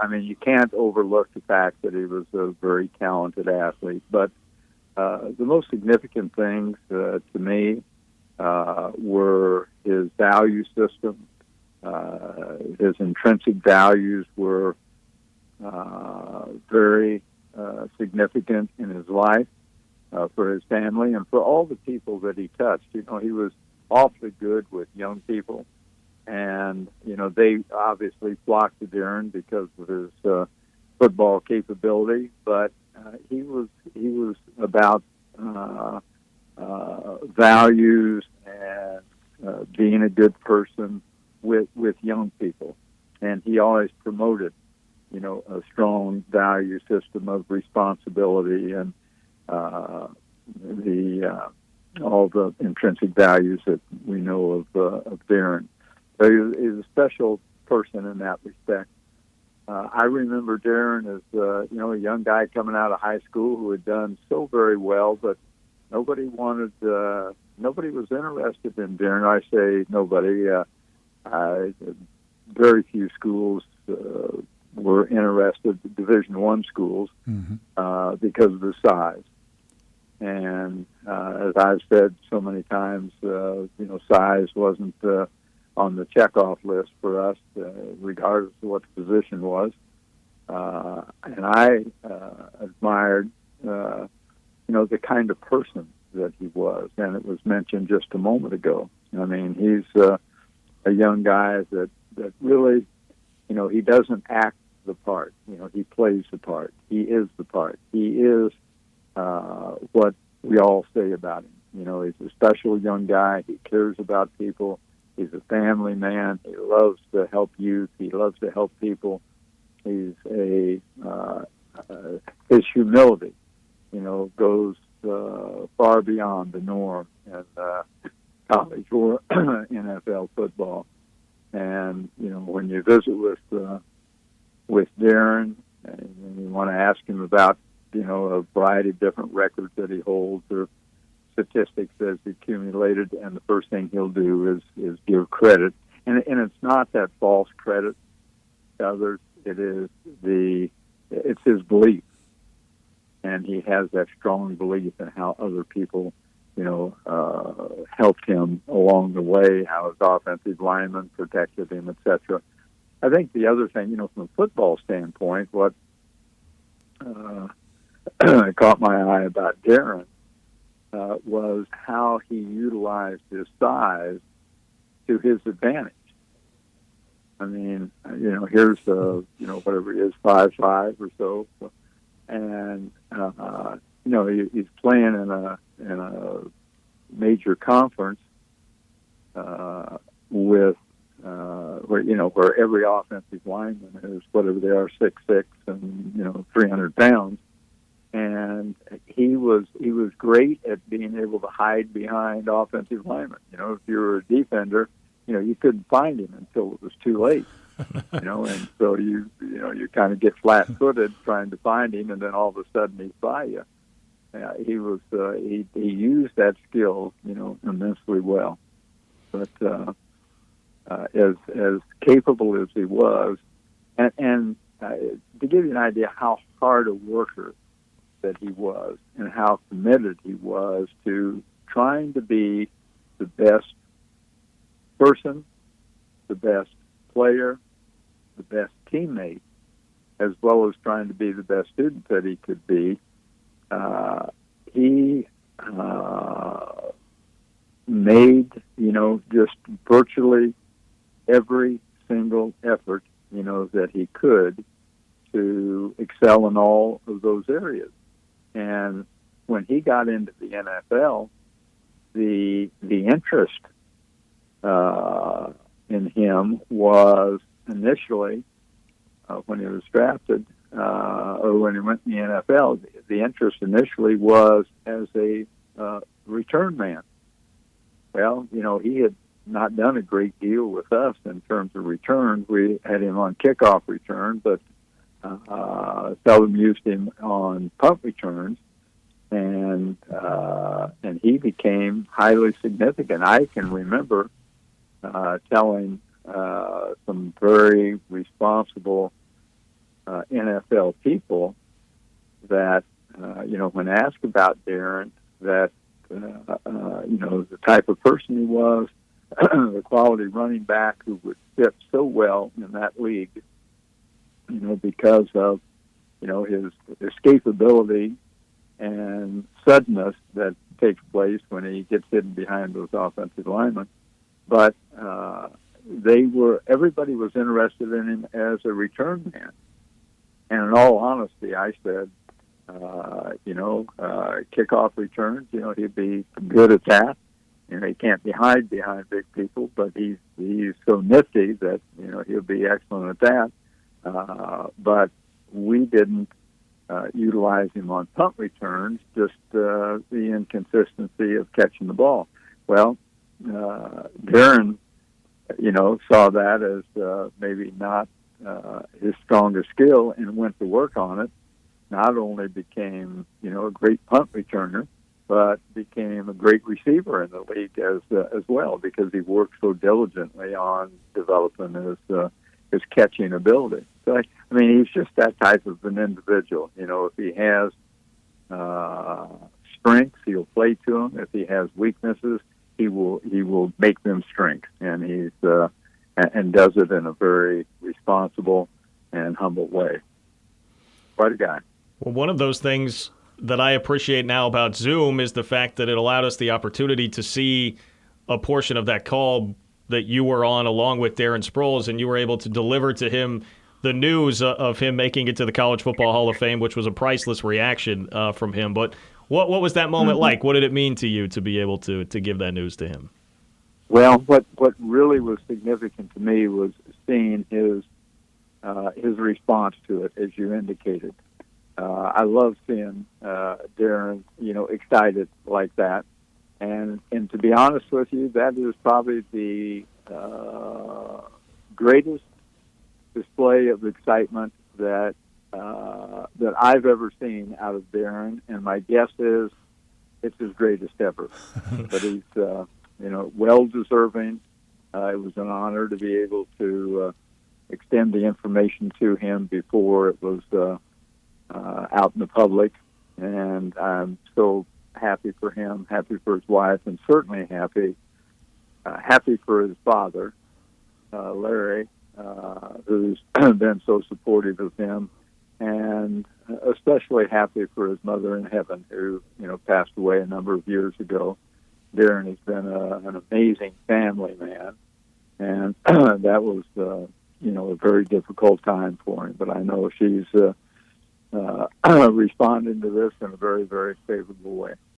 I mean, you can't overlook the fact that he was a very talented athlete. But the most significant things to me were his value system. His intrinsic values were very significant in his life, for his family, and for all the people that he touched. You know, he was awfully good with young people. And, you know, they obviously flocked to Darren because of his football capability, but he was about values and being a good person with young people. And he always promoted, you know, a strong value system of responsibility and all the intrinsic values that we know of Darren. So he's a special person in that respect. I remember Darren as you know, a young guy coming out of high school who had done so very well, but nobody was interested in Darren. I say nobody. Very few schools were interested, Division I schools, because of his size. And as I've said so many times, you know, size wasn't on the checkoff list for us, regardless of what the position was. And I admired, you know, the kind of person that he was. And it was mentioned just a moment ago. I mean, he's a young guy that really, you know, he doesn't act the part. You know, he plays the part. He is the part. He is what we all say about him. You know, he's a special young guy. He cares about people. He's a family man. He loves to help youth. He loves to help people. He's his humility, you know, goes far beyond the norm in college or NFL football. And, you know, when you visit with Darren and you want to ask him about, you know, a variety of different records that he holds or statistics as accumulated, and the first thing he'll do is give credit, and it's not that false credit to others. It's his belief, and he has that strong belief in how other people, you know, helped him along the way, how his offensive linemen protected him, etc. I think the other thing, you know, from a football standpoint, what caught my eye about Darren was how he utilized his size to his advantage. I mean, you know, here's you know, whatever he is, 5'5" or so, and you know, he's playing in a major conference with where, you know, where every offensive lineman is whatever they are, 6'6" and, you know, 300 pounds. And he was great at being able to hide behind offensive linemen. You know, if you were a defender, you know, you couldn't find him until it was too late. You know, and so you kind of get flat-footed trying to find him, and then all of a sudden he's by you. He used that skill, you know, immensely well. But as capable as he was, and to give you an idea how hard a worker that he was and how committed he was to trying to be the best person, the best player, the best teammate, as well as trying to be the best student that he could be. He made, you know, just virtually every single effort, you know, that he could to excel in all of those areas. And when he got into the NFL, the interest in him was initially, when he was drafted, or when he went in the NFL, the interest initially was as a return man. Well, you know, he had not done a great deal with us in terms of returns. We had him on kickoff return, but seldom used him on punt returns, and he became highly significant. I can remember telling some very responsible NFL people that, when asked about Darren, that, the type of person he was, the quality running back who would fit so well in that league, because of, his escapability and suddenness that takes place when he gets hidden behind those offensive linemen. But everybody was interested in him as a return man. And in all honesty, I said, kickoff returns, he'd be good at that. He can't hide behind big people, but he's so nifty that, he'll be excellent at that. But we didn't utilize him on punt returns, just the inconsistency of catching the ball. Well, Darren, saw that as maybe not his strongest skill and went to work on it. Not only became, a great punt returner, but became a great receiver in the league as well, because he worked so diligently on developing his catching ability. So, he's just that type of an individual. If he has strengths, he'll play to them. If he has weaknesses, he will make them strengths, and he's and does it in a very responsible and humble way. Quite a guy. Well, one of those things that I appreciate now about Zoom is the fact that it allowed us the opportunity to see a portion of that call that you were on along with Darren Sproles, and you were able to deliver to him the news of him making it to the College Football Hall of Fame, which was a priceless reaction from him. But what was that moment like? What did it mean to you to be able to give that news to him? Well, what really was significant to me was seeing his response to it, as you indicated. I love seeing Darren, excited like that, and to be honest with you, that is probably the greatest display of excitement that I've ever seen out of Darren, and my guess is it's his greatest ever. But he's well deserving. It was an honor to be able to extend the information to him before it was out in the public, and I'm so happy for him, happy for his wife, and certainly happy for his father, Larry, who's been so supportive of him, and especially happy for his mother in heaven, who passed away a number of years ago. Darren has been an amazing family man, and that was a very difficult time for him. But I know she's responding to this in a very, very favorable way.